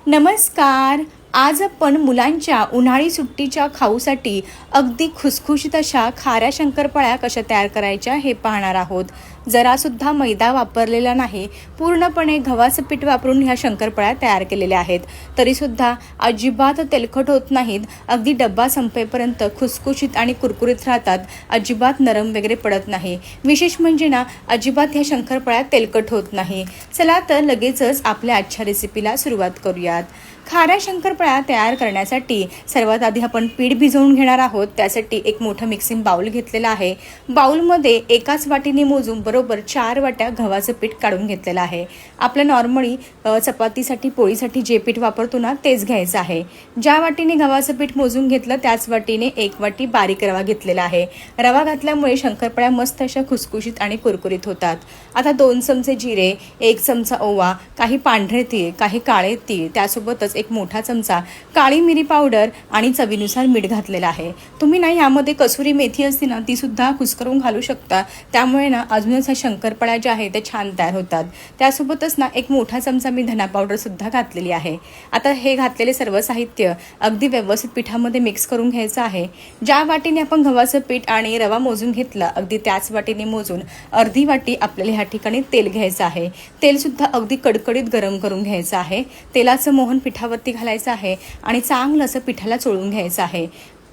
नमस्कार. आज आपण मुलांच्या उन्हाळी सुट्टीच्या खाऊसाठी अगदी खुसखुशीत अशा खाऱ्या शंकरपाळ्या कशा तयार करायच्या हे पाहणार आहोत. जरासुद्धा मैदा वापरलेला नाही, पूर्णपणे गव्हाचं पीठ वापरून ह्या शंकरपाळ्या तयार केलेल्या आहेत. तरीसुद्धा अजिबात तेलकट होत नाहीत. अगदी डब्बा संपेपर्यंत खुसखुशीत आणि कुरकुरीत राहतात. अजिबात नरम वगैरे पडत नाही. विशेष म्हणजे ना, अजिबात ह्या शंकरपाळ्या तेलकट होत नाही. चला तर लगेचच आपल्या आजच्या रेसिपीला सुरुवात करूयात. खाऱ्या शंकरपाळ्या तयार करण्यासाठी सर्वात आधी आपण पीठ भिजवून घेणार आहोत. त्यासाठी एक मोठं मिक्सिंग बाउल घेतलेला आहे. बाउलमध्ये एकाच वाटीने मोजून बरोबर 4 वाट्या गव्हाचं पीठ काढून घेतलेलं आहे. आपल्या नॉर्मली चपातीसाठी पोळीसाठी जे पीठ वापरतो ना तेच घ्यायचं आहे. ज्या वाटीने गव्हाचं पीठ मोजून घेतलं त्याच वाटीने 1 वाटी बारीक रवा घेतलेला आहे. रवा घातल्यामुळे शंकरपाळ्या मस्त अशा खुसखुशीत आणि कुरकुरीत होतात. आता 2 चमचे जिरे, 1 चमचा ओवा, काही पांढरे तीळ, काही काळे तीळ, त्यासोबतच एक मोठा चमचा काळी मिरी पावडर आणि चवीनुसार मीठ घातलेलं आहे. तुम्ही ना यामध्ये कसुरी मेथी असते ना ती सुद्धा कुस्करून घालू शकता. त्यामुळे ना अजूनच ह्या शंकरपाळ्या ज्या आहेत ते छान तयार होतात. त्यासोबतच ना एक मोठा चमचा मी धना पावडर सुद्धा घातलेली आहे. आता हे घातलेले सर्व साहित्य अगदी व्यवस्थित पिठामध्ये मिक्स करून घ्यायचं आहे. ज्या वाटीने आपण गव्हाचं पीठ आणि रवा मोजून घेतला अगदी त्याच वाटीने मोजून अर्धी वाटी आपल्याला ह्या ठिकाणी तेल घ्यायचं आहे. तेल सुद्धा अगदी कडकडीत गरम करून घ्यायचं आहे. तेलाचं मोहन पिठावरती घालायचं आहे आणि चांगलं असं पिठाला चोळून घ्यायचं आहे.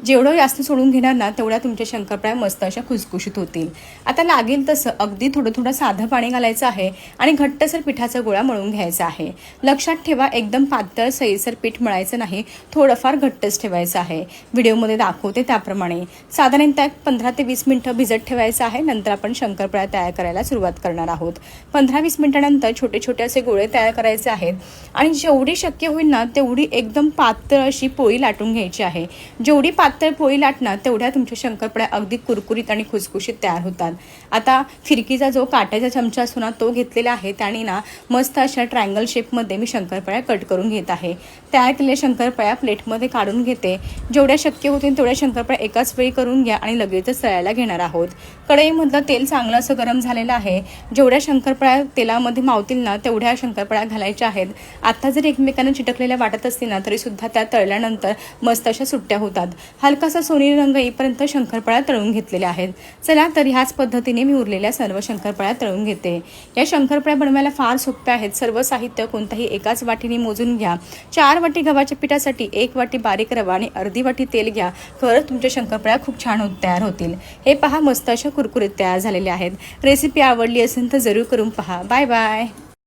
जेवढं जास्त सोडून घेणार ना तेवढ्या तुमच्या शंकरपाळ्या मस्त अशा खुसखुशीत होतील. आता लागेल तसं अगदी थोडं थोडं साधं पाणी घालायचं आहे आणि घट्टसर पिठाचा गोळा मळून घ्यायचा आहे. लक्षात ठेवा, एकदम पातळ सैलसर पीठ मळायचं नाही, थोडंफार घट्टच ठेवायचं आहे. व्हिडिओमध्ये दाखवते त्याप्रमाणे साधारणतः 15 ते 20 मिनिटं भिजत ठेवायचं आहे. नंतर आपण शंकरपाळ्या तयार करायला सुरुवात करणार आहोत. 15-20 मिनिटानंतर छोटे छोटे असे गोळे तयार करायचे आहेत आणि जेवढी शक्य होईल ना तेवढी एकदम पातळ अशी पोळी लाटून घ्यायची आहे. जेवढी पातळ पोळी लाटणार तेवढ्या तुमच्या शंकरपाळ्या अगदी कुरकुरीत आणि खुसखुशीत तयार होतात. आता फिरकीचा जो काट्याचा चमचा असतो ना तो घेतलेला आहे. त्याने ना मस्त अशा ट्रायंगल शेपमध्ये मी शंकरपाळ्या कट करून घेत आहे. तयार केलेल्या शंकरपाळ्या प्लेटमध्ये काढून घेते. जेवढ्या शक्य होतील तेवढ्या शंकरपाळ्या एकाच वेळी करून घ्या आणि लगेचच तळायला घेणार आहोत. कढईमधलं तेल चांगलं असं गरम झालेलं आहे. जेवढ्या शंकरपाळ्या तेलामध्ये मावतील ना तेवढ्या शंकरपाळ्या घालायच्या आहेत. आता जर एकमेकांना चिटकलेल्या वाटत असतील ना तरी सुद्धा त्या तळल्यानंतर मस्त अशा सुट्ट्या होतात. हलकासा सोनेरी रंग येईपर्यंत शंकरपाळ्या तळून घेतलेल्या आहेत. चला तर ह्याच पद्धतीने मी उरलेल्या सर्व शंकरपाळ्या तळून घेते. या शंकरपाळ्या बनवायला फार सोप्या आहेत. सर्व साहित्य कोणताही एकाच वाटीने मोजून घ्या. 4 वाटी गव्हाच्या पिठासाठी 1 वाटी बारीक रवा आणि अर्धी वाटी तेल घ्या. खरंच तुमच्या शंकरपाळ्या खूप छान तयार होतील. हे पहा, मस्त अशा कुरकुरीत तयार झालेल्या आहेत. रेसिपी आवडली असेल तर जरूर करून पहा. Bye bye.